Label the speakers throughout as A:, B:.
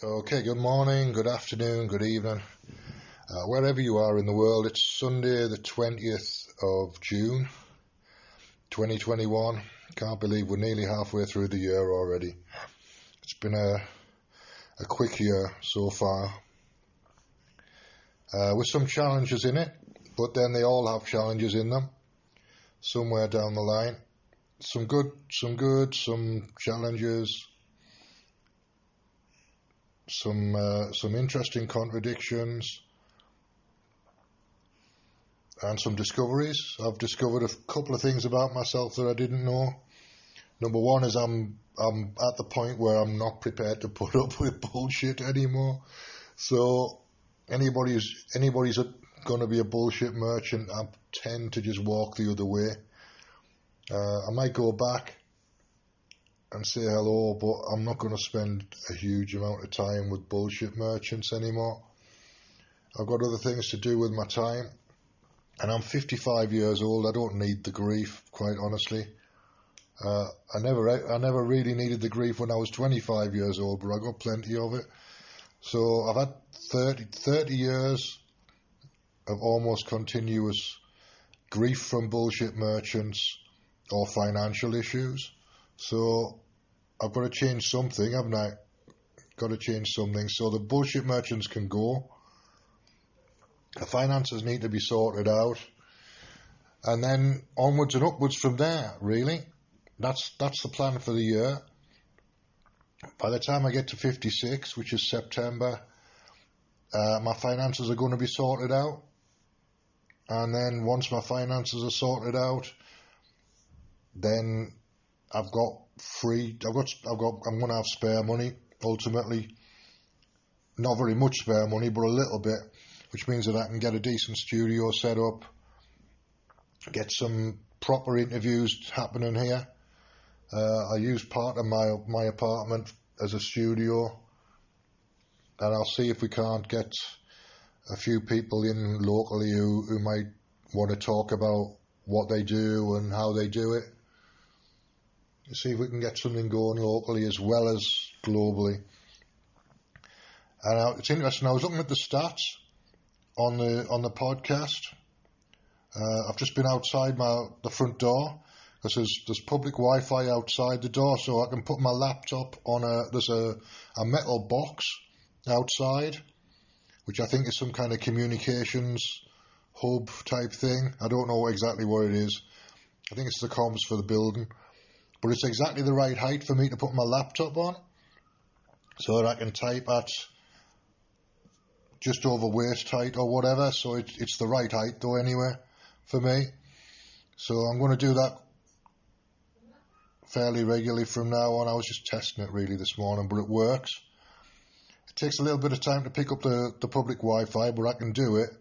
A: Okay, good morning, good afternoon, good evening. Wherever you are in the world, it's Sunday, the 20th of June, 2021. Can't believe we're nearly halfway through the year already. It's been a quick year so far, with some challenges in it, but then they all have challenges in them somewhere down the line. Some good, some challenges, some interesting contradictions, and some discoveries. I've discovered a couple of things about myself that I didn't know. Number one is I'm at the point where I'm not prepared to put up with bullshit anymore. So anybody's going to be a bullshit merchant, I tend to just walk the other way. I might go back and say hello, but I'm not going to spend a huge amount of time with bullshit merchants anymore. I've got other things to do with my time, and I'm 55 years old. I don't need the grief, quite honestly. I never really needed the grief when I was 25 years old, but I got plenty of it. So I've had 30 years of almost continuous grief from bullshit merchants or financial issues. So I've got to change something, haven't I? Got to change something. So the bullshit merchants can go. The finances need to be sorted out. And then onwards and upwards from there, really. That's the plan for the year. By the time I get to 56, which is September, my finances are going to be sorted out. And then once my finances are sorted out, then I'm going to have spare money, ultimately. Not very much spare money, but a little bit, which means that I can get a decent studio set up, get some proper interviews happening here. I use part of my apartment as a studio, and I'll see if we can't get a few people in locally who might want to talk about what they do and how they do it. See if we can get something going locally as well as globally. And it's interesting, I was looking at the stats on the podcast. I've just been outside the front door, because there's public Wi-Fi outside the door, so I can put my laptop on there's a metal box outside, which I think is some kind of communications hub type thing. I don't know exactly what it is. I think it's the comms for the building. But it's exactly the right height for me to put my laptop on, so that I can type at just over waist height or whatever. So it's the right height though anyway for me. So I'm going to do that fairly regularly from now on. I was just testing it really this morning, but it works. It takes a little bit of time to pick up the public Wi-Fi, but I can do it.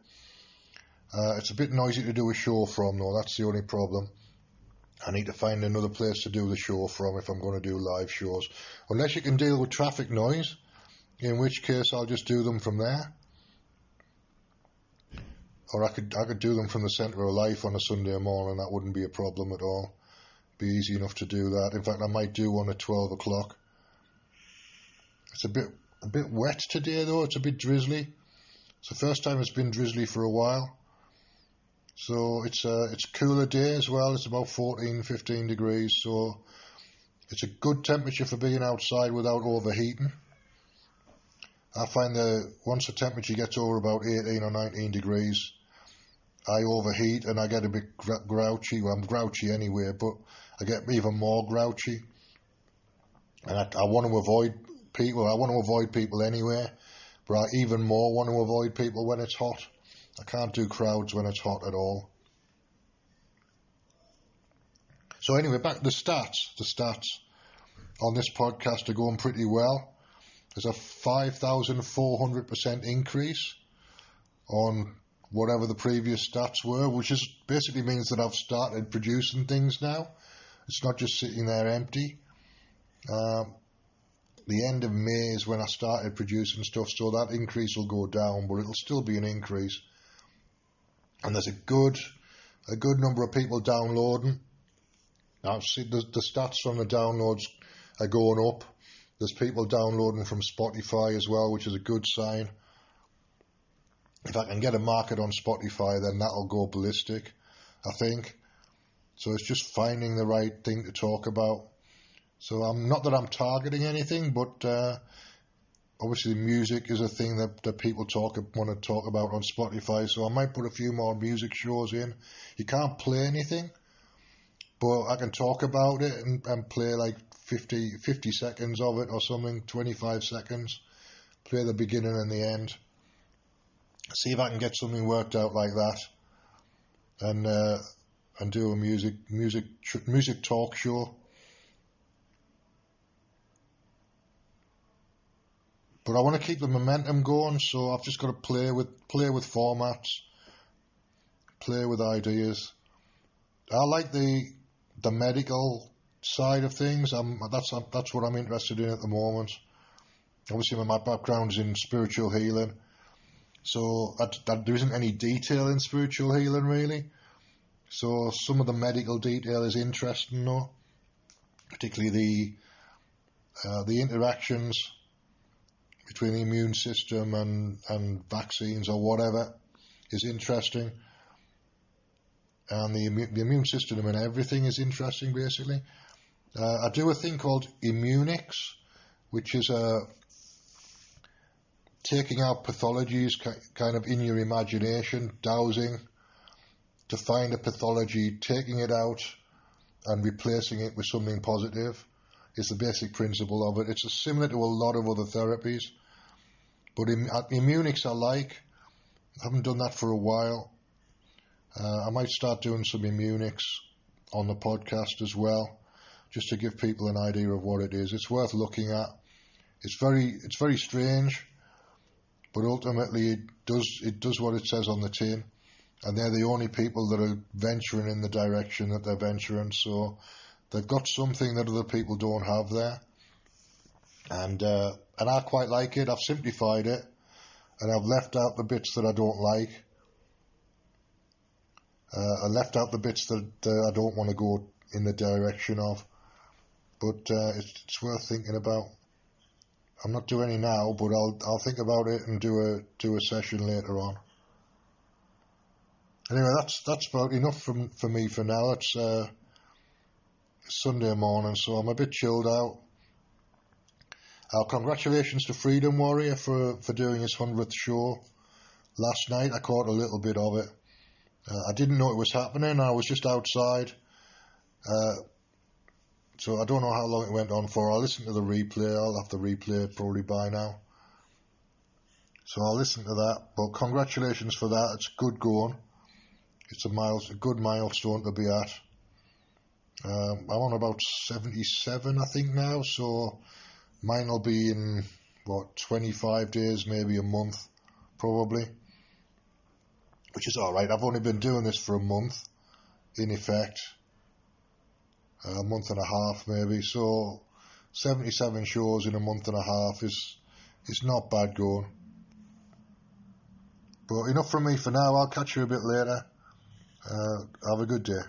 A: It's a bit noisy to do a show from though, that's the only problem. I need to find another place to do the show from if I'm going to do live shows. Unless you can deal with traffic noise, in which case I'll just do them from there. Or I could do them from the centre of life on a Sunday morning. That wouldn't be a problem at all. Be easy enough to do that. In fact, I might do one at 12 o'clock. It's a bit wet today though. It's a bit drizzly. It's the first time it's been drizzly for a while. So it's a cooler day as well. It's about 14, 15 degrees. So it's a good temperature for being outside without overheating. I find that once the temperature gets over about 18 or 19 degrees, I overheat and I get a bit grouchy. Well, I'm grouchy anyway, but I get even more grouchy. And I want to avoid people. I want to avoid people anyway, but I even more want to avoid people when it's hot. I can't do crowds when it's hot at all. So anyway, back to the stats. The stats on this podcast are going pretty well. There's a 5,400% increase on whatever the previous stats were, which is basically means that I've started producing things now. It's not just sitting there empty. The end of May is when I started producing stuff, so that increase will go down, but it'll still be an increase. And there's a good number of people downloading. Now, see, the stats from the downloads are going up. There's people downloading from Spotify as well, which is a good sign. If I can get a market on Spotify, then that'll go ballistic, I think. So it's just finding the right thing to talk about. So I'm not that I'm targeting anything, but obviously music is a thing that people want to talk about on Spotify. So I might put a few more music shows in. You can't play anything, but I can talk about it and play like 50 seconds of it or something, 25 seconds. Play the beginning and the end. See if I can get something worked out like that, and do a music talk show. But I want to keep the momentum going, so I've just got to play with formats, play with ideas. I like the medical side of things. That's what I'm interested in at the moment. Obviously, my background is in spiritual healing, so there isn't any detail in spiritual healing really. So some of the medical detail is interesting though, particularly the interactions between the immune system and vaccines or whatever is interesting. And the immune system and everything is interesting, basically. I do a thing called Immunix, which is taking out pathologies kind of in your imagination, dowsing to find a pathology, taking it out and replacing it with something positive is the basic principle of it. It's similar to a lot of other therapies. But Immunix I haven't done that for a while. I might start doing some Immunix on the podcast as well, just to give people an idea of what it is. It's worth looking at. It's very strange, but ultimately it does what it says on the tin, and they're the only people that are venturing in the direction that they're venturing. So they've got something that other people don't have there, and I quite like it. I've simplified it, and I've left out the bits that I don't like. I left out the bits that I don't want to go in the direction of, but it's worth thinking about. I'm not doing any now, but I'll think about it and do a session later on. Anyway, that's about enough for me for now. It's Sunday morning, so I'm a bit chilled out. Congratulations to Freedom Warrior for doing his 100th show last night. I caught a little bit of it. I didn't know it was happening. I was just outside. So I don't know how long it went on for. I'll listen to the replay. I'll have the replay probably by now. So I'll listen to that. But congratulations for that. It's good going. It's a good milestone to be at. I'm on about 77, I think now. So mine will be in, 25 days, maybe a month, probably. Which is alright. I've only been doing this for a month, in effect. A month and a half, maybe. So 77 shows in a month and a half is not bad going. But enough from me for now. I'll catch you a bit later. Have a good day.